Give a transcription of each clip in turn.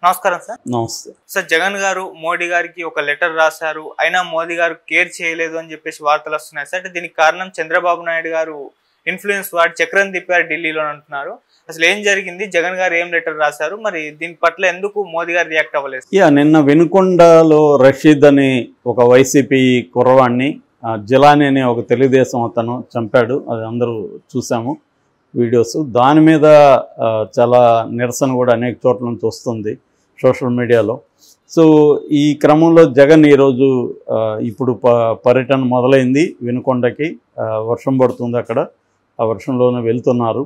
నమస్కారం సార్. నమస్తే సార్, జగన్ గారు మోడీ గారికి ఒక లెటర్ రాశారు, అయినా మోదీ గారు కేర్ చేయలేదు అని చెప్పేసి వార్తలు వస్తున్నాయి సార్. దీనికి కారణం చంద్రబాబు నాయుడు గారు ఇన్ఫ్లుయెన్స్ వాడి చక్రం తిప్పారు ఢిల్లీలో అంటున్నారు. అసలు ఏం జరిగింది? జగన్ గారు ఏం లెటర్ రాశారు? మరి దీని పట్ల ఎందుకు మోదీ గారు రియాక్ట్ అవ్వలేదు? నిన్న వినుకొండలో రషీద్ అని ఒక వైసీపీ కుర్రవాడిని జిలానీ అనే ఒక తెలుగుదేశం అతను చంపాడు. అది అందరూ చూసాము వీడియోస్. దాని మీద చాలా నిరసన కూడా అనేక చోట్ల నుంచి వస్తుంది సోషల్ మీడియాలో. సో ఈ క్రమంలో జగన్ ఈరోజు ఇప్పుడు పర్యటన మొదలైంది వినుకొండకి. వర్షం పడుతుంది అక్కడ, ఆ వర్షంలోనే వెళ్తున్నారు.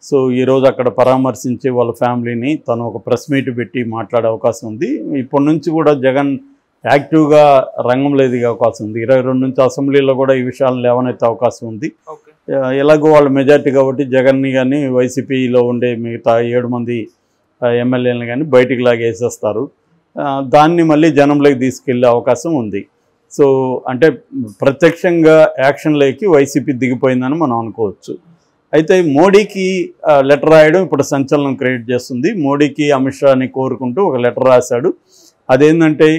సో ఈరోజు అక్కడ పరామర్శించి వాళ్ళ ఫ్యామిలీని తను ఒక ప్రెస్ మీట్ పెట్టి మాట్లాడే అవకాశం ఉంది. ఇప్పటి నుంచి కూడా జగన్ యాక్టివ్గా రంగంలో ఎదిగే అవకాశం ఉంది. 22 నుంచి అసెంబ్లీలో కూడా ఈ విషయాలను లేవనెత్తే అవకాశం ఉంది. ఎలాగో వాళ్ళ మెజార్టీ కాబట్టి జగన్ని కానీ వైసీపీలో ఉండే మిగతా 7 మంది ఎమ్మెల్యేలను కానీ బయటికి లాగేసేస్తారు. దాన్ని మళ్ళీ జనంలోకి తీసుకెళ్లే అవకాశం ఉంది. సో అంటే ప్రత్యక్షంగా యాక్షన్లోకి వైసీపీ దిగిపోయిందని మనం అనుకోవచ్చు. అయితే మోడీకి లెటర్ రాయడం ఇప్పుడు సంచలనం క్రియేట్ చేస్తుంది. మోడీకి అమిత్ షాని కోరుకుంటూ ఒక లెటర్ రాశాడు. అదేంటంటే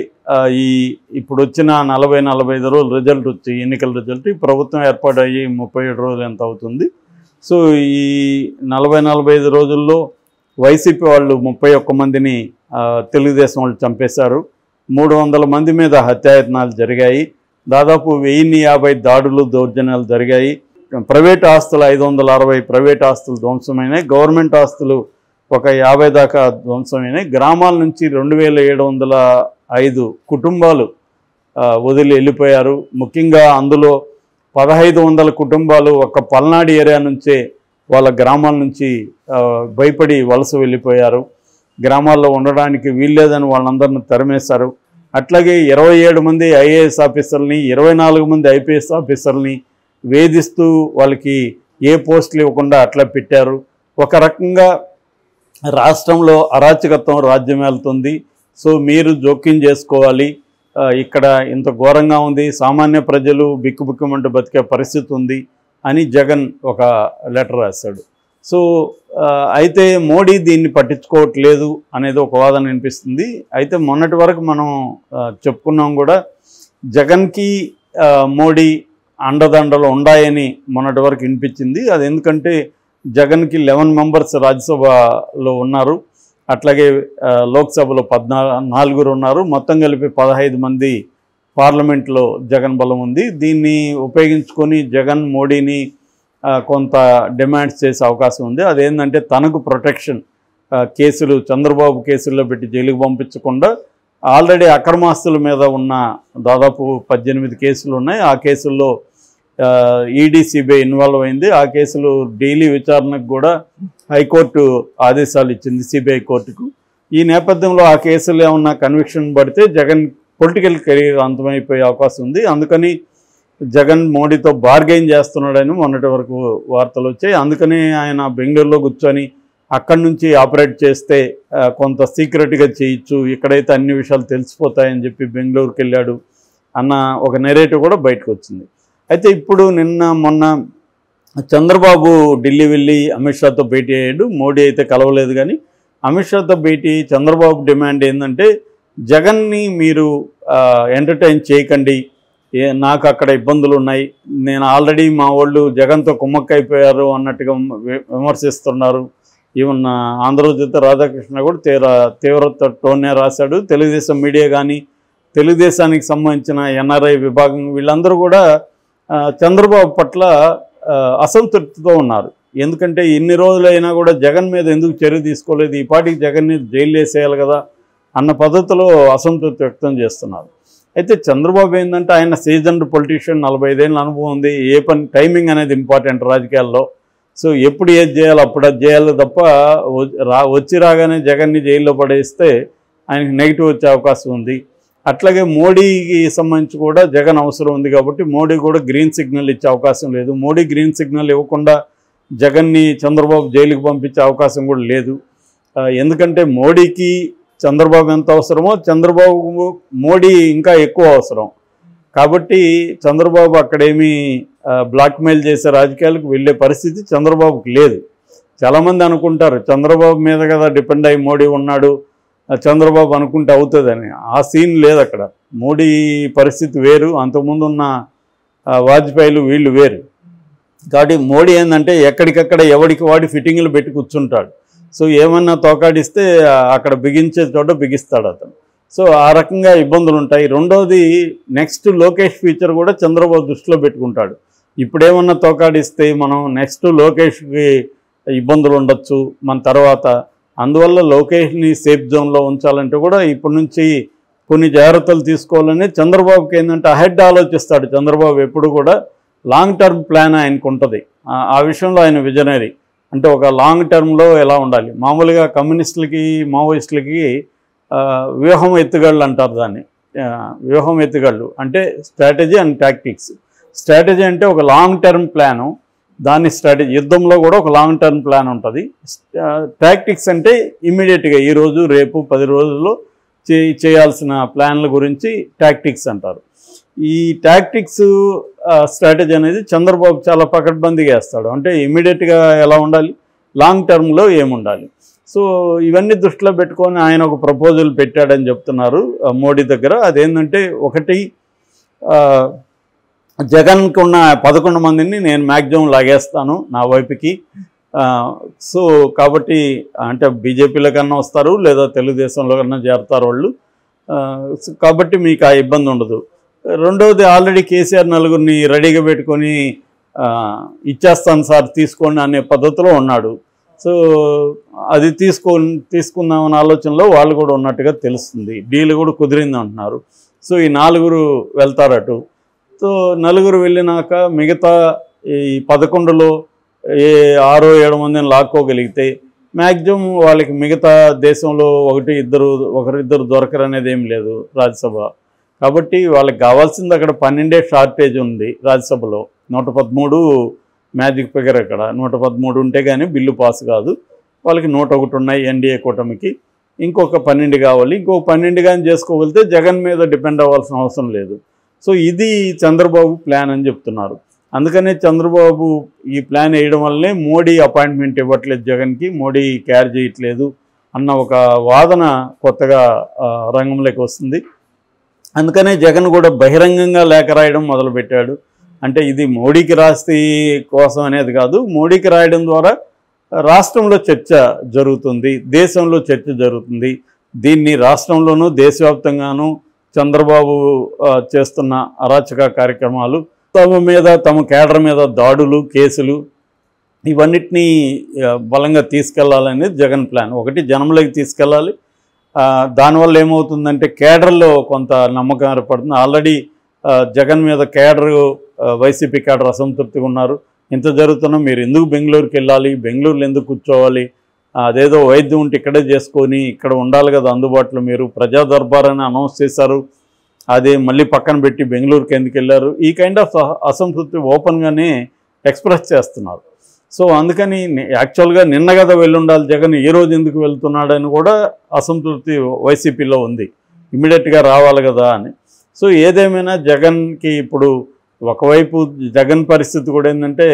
ఇప్పుడు వచ్చిన 40-45 రోజులు రిజల్ట్ వచ్చి ఎన్నికల రిజల్ట్, ఈ ప్రభుత్వం ఏర్పాటు అయ్యి 37 రోజులు ఎంత అవుతుంది. సో ఈ 40-45 రోజుల్లో వైసీపీ వాళ్ళు 31 మందిని తెలుగుదేశం వాళ్ళు చంపేశారు. 300 మంది మీద హత్యాయత్నాలు జరిగాయి. దాదాపు 1050 దాడులు దౌర్జన్యాలు జరిగాయి. ప్రైవేట్ ఆస్తులు 560 ప్రైవేట్ ఆస్తులు ధ్వంసమైనాయి. గవర్నమెంట్ ఆస్తులు ఒక 50 దాకా ధ్వంసమైనాయి. గ్రామాల నుంచి 2705 కుటుంబాలు వదిలి వెళ్ళిపోయారు. ముఖ్యంగా అందులో 1500 కుటుంబాలు ఒక పల్నాడు ఏరియా నుంచే వాళ్ళ గ్రామాల నుంచి భయపడి వలస వెళ్ళిపోయారు. గ్రామాల్లో ఉండడానికి వీల్లేదని వాళ్ళందరిని తరిమేశారు. అట్లాగే 27 మంది ఐఏఎస్ ఆఫీసర్ని, 24 మంది ఐపీఎస్ ఆఫీసర్ని వేధిస్తూ వాళ్ళకి ఏ పోస్టులు ఇవ్వకుండా అట్లా పెట్టారు. ఒక రకంగా రాష్ట్రంలో అరాచకత్వం రాజ్యం వెళ్తుంది. సో మీరు జోక్యం చేసుకోవాలి, ఇక్కడ ఇంత ఘోరంగా ఉంది, సామాన్య ప్రజలు బిక్కుబిక్కుమంటూ బతికే పరిస్థితి ఉంది అని జగన్ ఒక లెటర్ రాశాడు. సో అయితే మోడీ దీన్ని పట్టించుకోవట్లేదు అనేది ఒక వాదన వినిపిస్తుంది. అయితే మొన్నటి వరకు మనం చెప్పుకున్నాం కూడా, జగన్కి మోడీ అండదండలు ఉన్నాయని మొన్నటి వరకు వినిపించింది. అది ఎందుకంటే జగన్కి 11 మెంబర్స్ రాజ్యసభలో ఉన్నారు, అట్లాగే లోక్సభలో 14 ఉన్నారు. మొత్తం కలిపి 15 మంది పార్లమెంట్లో జగన్ బలం ఉంది. దీన్ని ఉపయోగించుకొని జగన్ మోడీని కొంత డిమాండ్స్ చేసే అవకాశం ఉంది. అదేంటంటే తనకు ప్రొటెక్షన్, కేసులు చంద్రబాబు కేసుల్లో పెట్టి జైలుకు పంపించకుండా ఆల్రెడీ అక్రమాస్తుల మీద ఉన్న దాదాపు 18 కేసులు ఉన్నాయి. ఆ కేసుల్లో ఈడీ సిబిఐ ఇన్వాల్వ్ అయింది. ఆ కేసులు డైలీ విచారణకు కూడా హైకోర్టు ఆదేశాలు ఇచ్చింది సిబిఐ కోర్టుకు. ఈ నేపథ్యంలో ఆ కేసులు ఏమన్నా కన్విక్షన్ పడితే జగన్ పొలిటికల్ కెరీర్ అంతమైపోయే అవకాశం ఉంది. అందుకని జగన్ మోడీతో బార్గెయిన్ చేస్తున్నాడని మొన్నటి వరకు వార్తలు వచ్చాయి. అందుకని ఆయన బెంగళూరులో కూర్చొని అక్కడి నుంచి ఆపరేట్ చేస్తే కొంత సీక్రెట్గా చేయొచ్చు, ఇక్కడైతే అన్ని విషయాలు తెలిసిపోతాయని చెప్పి బెంగళూరుకి వెళ్ళాడు అన్న ఒక నెరేటివ్ కూడా బయటకు వచ్చింది. అయితే ఇప్పుడు మొన్న చంద్రబాబు ఢిల్లీ వెళ్ళి అమిత్ షాతో భేటీ అయ్యాడు. మోడీ అయితే కలవలేదు. కానీ అమిత్ షాతో భేటీ చంద్రబాబు డిమాండ్ ఏంటంటే, జగన్ని మీరు ఎంటర్టైన్ చేయకండి, నాకు అక్కడ ఇబ్బందులు ఉన్నాయి, నేను ఆల్రెడీ మా వాళ్ళు జగన్తో కుమ్మక్కైపోయారు అన్నట్టుగా విమర్శిస్తున్నారు. ఈవెన్ ఆంధ్రజ్యోతి రాధాకృష్ణ కూడా తీవ్ర టోన్నే రాశాడు. తెలుగుదేశం మీడియా కానీ, తెలుగుదేశానికి సంబంధించిన ఎన్ఆర్ఐ విభాగం వీళ్ళందరూ కూడా చంద్రబాబు పట్ల అసంతృప్తితో ఉన్నారు. ఎందుకంటే ఇన్ని రోజులైనా కూడా జగన్ మీద ఎందుకు చర్య తీసుకోలేదు, ఈ పాటికి జగన్ని జైలు వేసేయాలి కదా అన్న పద్ధతిలో అసంతృప్తి వ్యక్తం చేస్తున్నారు. అయితే చంద్రబాబు ఏంటంటే ఆయన సీజన్డ్ పొలిటీషియన్, 45 ఏళ్ళ అనుభవం ఉంది. ఏ పని టైమింగ్ అనేది ఇంపార్టెంట్ రాజకీయాల్లో. సో ఎప్పుడు ఏది చేయాలో అప్పుడు అది చేయాలి తప్ప వచ్చి రాగానే జగన్ని జైల్లో పడేస్తే ఆయనకి నెగిటివ్ వచ్చే అవకాశం ఉంది. అట్లాగే మోడీకి సంబంధించి కూడా జగన్ అవసరం ఉంది కాబట్టి మోడీ కూడా గ్రీన్ సిగ్నల్ ఇచ్చే అవకాశం లేదు. మోడీ గ్రీన్ సిగ్నల్ ఇవ్వకుండా జగన్ని చంద్రబాబు జైలుకి పంపించే అవకాశం కూడా లేదు. ఎందుకంటే మోడీకి చంద్రబాబు ఎంత అవసరమో చంద్రబాబు మోడీ ఇంకా ఎక్కువ అవసరం. కాబట్టి చంద్రబాబు అక్కడేమీ బ్లాక్మెయిల్ చేసే రాజకీయాలకు వెళ్ళే పరిస్థితి చంద్రబాబుకి లేదు. చాలామంది అనుకుంటారు చంద్రబాబు మీద కదా డిపెండ్ అయ్యి మోడీ ఉన్నాడు, చంద్రబాబు అనుకుంటే అవుతుందని. ఆ సీన్ లేదు అక్కడ. మోడీ పరిస్థితి వేరు, అంతకుముందు ఉన్న వాజ్పేయిలు వీళ్ళు వేరు. కాబట్టి మోడీ ఏంటంటే ఎక్కడికక్కడ ఎవడికి వాడి ఫిట్టింగ్లు పెట్టి కూర్చుంటాడు. సో ఏమన్నా తోకాడిస్తే అక్కడ బిగించే చోట బిగిస్తాడు అతను. సో ఆ రకంగా ఇబ్బందులు ఉంటాయి. రెండోది నెక్స్ట్ లోకేష్ ఫ్యూచర్ కూడా చంద్రబాబు దృష్టిలో పెట్టుకుంటాడు. ఇప్పుడేమన్నా తోకాడిస్తే మనం నెక్స్ట్ లోకేష్కి ఇబ్బందులు ఉండొచ్చు మన తర్వాత. అందువల్ల లోకేష్ని సేఫ్ జోన్లో ఉంచాలంటే కూడా ఇప్పటి నుంచి కొన్ని జాగ్రత్తలు తీసుకోవాలని చంద్రబాబుకి ఏంటంటే అహెడ్ ఆలోచిస్తాడు. చంద్రబాబు ఎప్పుడు కూడా లాంగ్ టర్మ్ ప్లాన్ ఆయనకు ఉంటుంది. ఆ విషయంలో ఆయన విజనరీ. అంటే ఒక లాంగ్ టర్మ్లో ఎలా ఉండాలి. మామూలుగా కమ్యూనిస్టులకి మావోయిస్టులకి వ్యూహం ఎత్తుగళ్ళు అంటారు దాన్ని. వ్యూహం ఎత్తుగళ్ళు అంటే స్ట్రాటజీ అండ్ టాక్టిక్స్. స్ట్రాటజీ అంటే ఒక లాంగ్ టర్మ్ ప్లాను, దాని స్ట్రాటజీ. యుద్ధంలో కూడా ఒక లాంగ్ టర్మ్ ప్లాన్ ఉంటుంది. టాక్టిక్స్ అంటే ఇమ్మీడియట్గా ఈరోజు రేపు 10 రోజుల్లో చేయాల్సిన ప్లాన్ల గురించి టాక్టిక్స్ అంటారు. ఈ టాక్టిక్స్ స్ట్రాటజీ అనేది చంద్రబాబు చాలా పకడ్బందీగా వేస్తాడు. అంటే ఇమ్మీడియట్గా ఎలా ఉండాలి, లాంగ్ టర్మ్లో ఏముండాలి. సో ఇవన్నీ దృష్టిలో పెట్టుకొని ఆయన ఒక ప్రపోజల్ పెట్టాడని చెప్తున్నారు మోడీ దగ్గర. అదేంటంటే ఒకటి, జగన్కి ఉన్న 11 మందిని నేను మ్యాక్సిమం లాగేస్తాను నా వైపుకి. సో కాబట్టి అంటే బీజేపీలో కన్నా వస్తారు లేదా తెలుగుదేశంలో కన్నా చేరతారు వాళ్ళు. కాబట్టి మీకు ఆ ఇబ్బంది ఉండదు. రెండవది, ఆల్రెడీ కేసీఆర్ నలుగురిని రెడీగా పెట్టుకొని ఇచ్చేస్తాను సార్ తీసుకోండి అనే పద్ధతిలో ఉన్నాడు. సో అది తీసుకుందామన్న ఆలోచనలో వాళ్ళు కూడా ఉన్నట్టుగా తెలుస్తుంది. డీల్ కూడా కుదిరింది అంటున్నారు. సో ఈ 4 వెళ్తారటు. సో 4 వెళ్ళినాక మిగతా ఈ 11లో 6-7 మందిని లాక్కోగలిగితే మ్యాక్సిమం వాళ్ళకి మిగతా దేశంలో ఒకరిద్దరు దొరకరు అనేది ఏం లేదు రాజ్యసభ. కాబట్టి వాళ్ళకి కావాల్సింది అక్కడ 12 షార్టేజ్ ఉంది రాజ్యసభలో. 113 మ్యాజిక్ ఫిగర్. అక్కడ 113 ఉంటే కానీ బిల్లు పాస్ కాదు. వాళ్ళకి 101 ఉన్నాయి ఎన్డీఏ కూటమికి. ఇంకొక 12 కావాలి. ఇంకొక 12 కానీ చేసుకోగలిగితే జగన్ మీద డిపెండ్ అవ్వాల్సిన అవసరం లేదు. సో ఇది చంద్రబాబు ప్లాన్ అని చెప్తున్నారు. అందుకనే చంద్రబాబు ఈ ప్లాన్ వేయడం వల్లనే మోడీ అపాయింట్మెంట్ ఇవ్వట్లేదు జగన్కి, మోడీ కేర్ చేయట్లేదు అన్న ఒక వాదన కొత్తగా రంగంలోకి వస్తుంది. అందుకనే జగన్ కూడా బహిరంగంగా లేఖ రాయడం మొదలుపెట్టాడు. అంటే ఇది మోడీకి రాస్తే కోసం అనేది కాదు, మోడీకి రాయడం ద్వారా రాష్ట్రంలో చర్చ జరుగుతుంది, దేశంలో చర్చ జరుగుతుంది. దీన్ని రాష్ట్రంలోనూ దేశవ్యాప్తంగానూ చంద్రబాబు చేస్తున్న అరాచక కార్యక్రమాలు, తమ కేడర్ మీద దాడులు, కేసులు, ఇవన్నిటినీ బలంగా తీసుకెళ్లాలనేది జగన్ ప్లాన్. ఒకటి, జనంలోకి తీసుకెళ్ళాలి. దానివల్ల ఏమవుతుందంటే కేడర్లో కొంత నమ్మకం ఏర్పడుతుంది. ఆల్రెడీ జగన్ మీద వైసీపీ కేడర్ అసంతృప్తిగా ఉన్నారు. ఇంత జరుగుతున్నా మీరు ఎందుకు బెంగళూరుకి వెళ్ళాలి, బెంగళూరులో ఎందుకు కూర్చోవాలి, అదేదో వైద్యం ఉంటే ఇక్కడే చేసుకొని ఇక్కడ ఉండాలి కదా అందుబాటులో, మీరు ప్రజా దర్బార్ అని అనౌన్స్ చేశారు, అదే మళ్ళీ పక్కన పెట్టి బెంగళూరుకి ఎందుకు వెళ్ళారు, ఈ కైండ్ ఆఫ్ అసంతృప్తి ఓపెన్గానే ఎక్స్ప్రెస్ చేస్తున్నారు. సో అందుకని యాక్చువల్గా నిన్న కదా వెళ్ళుండాలి జగన్, ఈ రోజు ఎందుకు వెళ్తున్నాడని కూడా అసంతృప్తి వైసీపీలో ఉంది. ఇమ్మీడియట్గా రావాలి కదా అని. సో ఏదేమైనా జగన్కి ఇప్పుడు ఒకవైపు జగన్ పరిస్థితి కూడా ఏంటంటే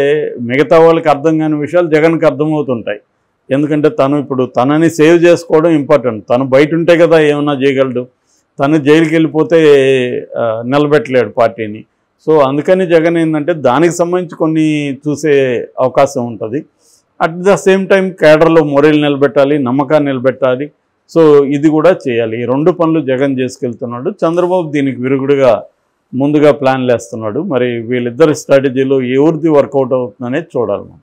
మిగతా వాళ్ళకి అర్థం కాని విషయాలు జగన్కి అర్థమవుతుంటాయి. ఎందుకంటే ఇప్పుడు తనని సేవ్ చేసుకోవడం ఇంపార్టెంట్. తను బయట ఉంటే కదా ఏమన్నా చేయగలడు. తను జైలుకి వెళ్ళిపోతే నిలబెట్టలేడు పార్టీని. సో అందుకని జగన్ ఏంటంటే దానికి సంబంధించి కొన్ని చూసే అవకాశం ఉంటుంది. అట్ ద సేమ్ టైం కేడర్లో మొరల్ నిలబెట్టాలి, నమ్మకాన్ని నిలబెట్టాలి. సో ఇది కూడా చేయాలి. ఈ 2 పనులు జగన్ చేసుకెళ్తున్నాడు. చంద్రబాబు దీనికి విరుగుడుగా ముందుగా ప్లాన్లు వేస్తున్నాడు. మరి వీళ్ళిద్దరి స్ట్రాటజీలో ఎవరిది వర్కౌట్ అవుతుందనేది చూడాలి.